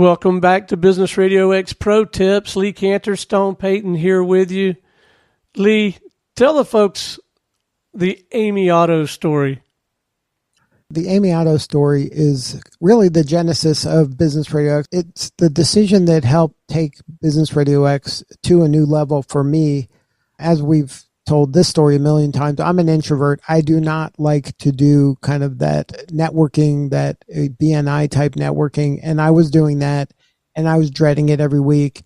Welcome back to Business RadioX Pro Tips. Lee Kantor, Stone Payton here with you. Lee, tell the folks the Amy Otto story. The Amy Otto story is really the genesis of Business RadioX. It's the decision that helped take Business RadioX to a new level for me. As we've told this story a million times, I'm an introvert. I do not like to do kind of that networking, that BNI type networking. And I was doing that and I was dreading it every week.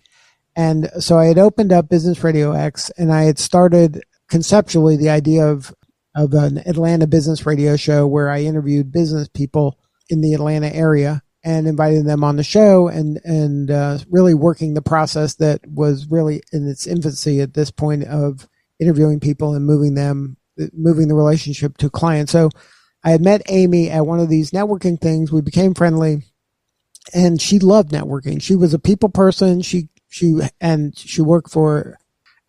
And so I had opened up Business RadioX and I had started conceptually the idea of an Atlanta business radio show where I interviewed business people in the Atlanta area and invited them on the show and really working the process that was really in its infancy at this point of interviewing people and moving the relationship to clients. So I had met Amy at one of these networking things. We became friendly and she loved networking. She was a people person. She worked for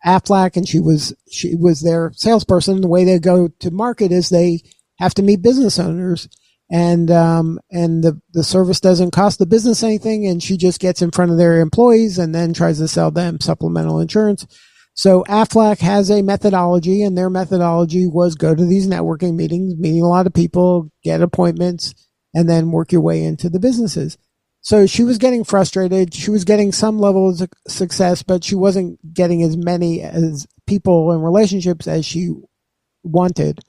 Aflac and she was their salesperson. The way they go to market is they have to meet business owners and the service doesn't cost the business anything. And she just gets in front of their employees and then tries to sell them supplemental insurance. So Aflac has a methodology, and their methodology was go to these networking meetings, meeting a lot of people, get appointments, and then work your way into the businesses. So she was getting frustrated. She was getting some level of success, but she wasn't getting as many as people and relationships as she wanted.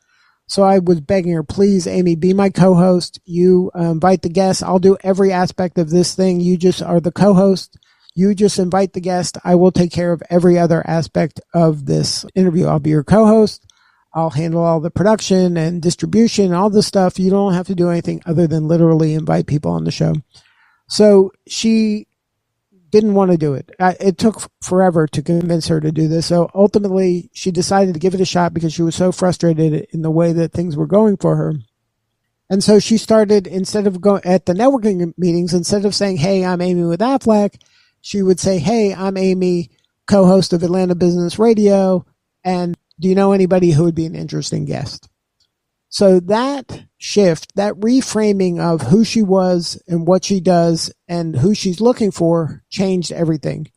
So I was begging her, please, Amy, be my co-host. You invite the guests. I'll do every aspect of this thing. You just are the co-host. You just invite the guest. I will take care of every other aspect of this interview. I'll be your co-host. I'll handle all the production and distribution, all the stuff. You don't have to do anything other than literally invite people on the show. So she didn't want to do it. It took forever to convince her to do this. So ultimately, she decided to give it a shot because she was so frustrated in the way that things were going for her. And so she started, instead of going at the networking meetings, instead of saying, hey, I'm Amy with Aflac, she would say, hey, I'm Amy, co-host of Atlanta Business Radio, and do you know anybody who would be an interesting guest? So that shift, that reframing of who she was and what she does and who she's looking for changed everything.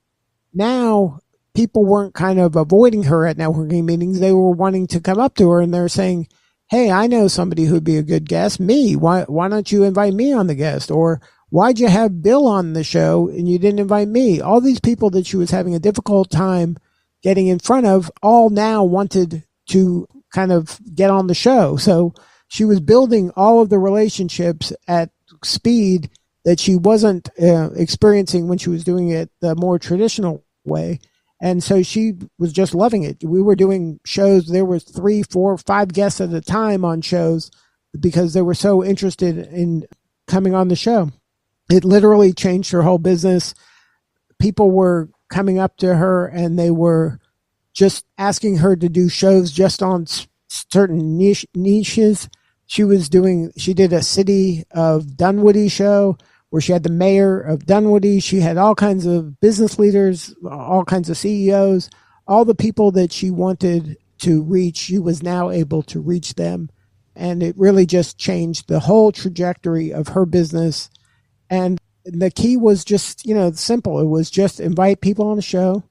Now, people weren't kind of avoiding her at networking meetings. They were wanting to come up to her and they're saying, hey, I know somebody who'd be a good guest, me. Why don't you invite me on the guest? Or why'd you have Bill on the show and you didn't invite me? All these people that she was having a difficult time getting in front of all now wanted to kind of get on the show. So she was building all of the relationships at speed that she wasn't experiencing when she was doing it the more traditional way. And so she was just loving it. We were doing shows. There was 3, 4, 5 guests at a time on shows because they were so interested in coming on the show. It literally changed her whole business. People were coming up to her and they were just asking her to do shows just on certain niches. She did a City of Dunwoody show where she had the mayor of Dunwoody. She had all kinds of business leaders, all kinds of CEOs, all the people that she wanted to reach. She was now able to reach them. And it really just changed the whole trajectory of her business. And the key was just, simple. It was just invite people on the show,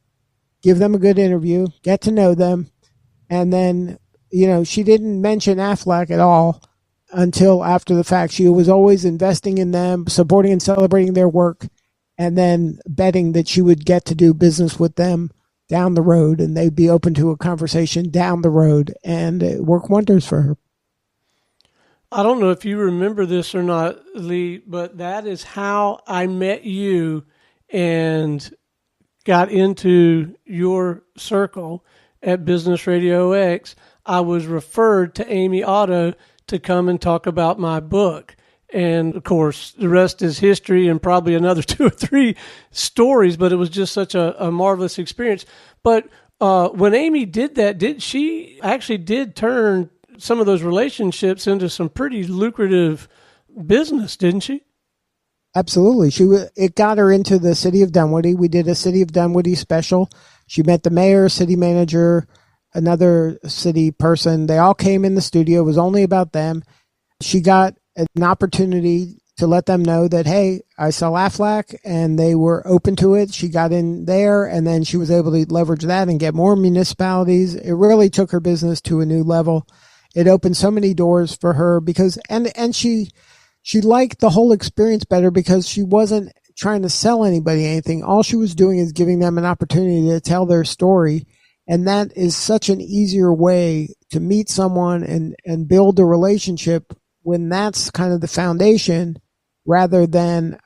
give them a good interview, get to know them. And then, she didn't mention Aflac at all until after the fact. She was always investing in them, supporting and celebrating their work, and then betting that she would get to do business with them down the road and they'd be open to a conversation down the road, and it worked wonders for her. I don't know if you remember this or not, Lee, but that is how I met you and got into your circle at Business Radio X. I was referred to Amy Otto to come and talk about my book. And, of course, the rest is history and probably another 2 or 3 stories, but it was just such a marvelous experience. But when Amy did that, she actually did turn some of those relationships into some pretty lucrative business, didn't she? Absolutely. It got her into the City of Dunwoody. We did a City of Dunwoody special. She met the mayor, city manager, another city person. They all came in the studio. It was only about them. She got an opportunity to let them know that, hey, I sell Aflac, and they were open to it. She got in there, and then she was able to leverage that and get more municipalities. It really took her business to a new level. It opened so many doors for her because, and she liked the whole experience better because she wasn't trying to sell anybody anything. All she was doing is giving them an opportunity to tell their story. And that is such an easier way to meet someone and build a relationship when that's kind of the foundation, rather than,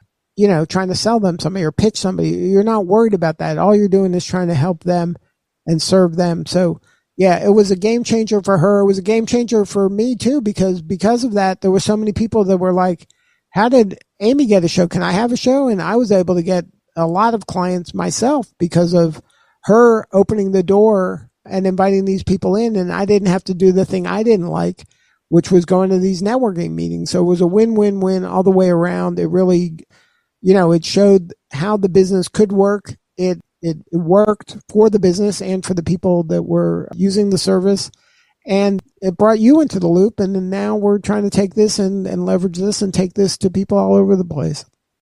trying to sell them somebody or pitch somebody. You're not worried about that. All you're doing is trying to help them and serve them. So yeah, it was a game changer for her. It was a game changer for me too, because of that, there were so many people that were like, how did Amy get a show? Can I have a show? And I was able to get a lot of clients myself because of her opening the door and inviting these people in. And I didn't have to do the thing I didn't like, which was going to these networking meetings. So it was a win-win-win all the way around. It really, it showed how the business could work. It worked for the business and for the people that were using the service. And it brought you into the loop. And then now we're trying to take this and leverage this and take this to people all over the place.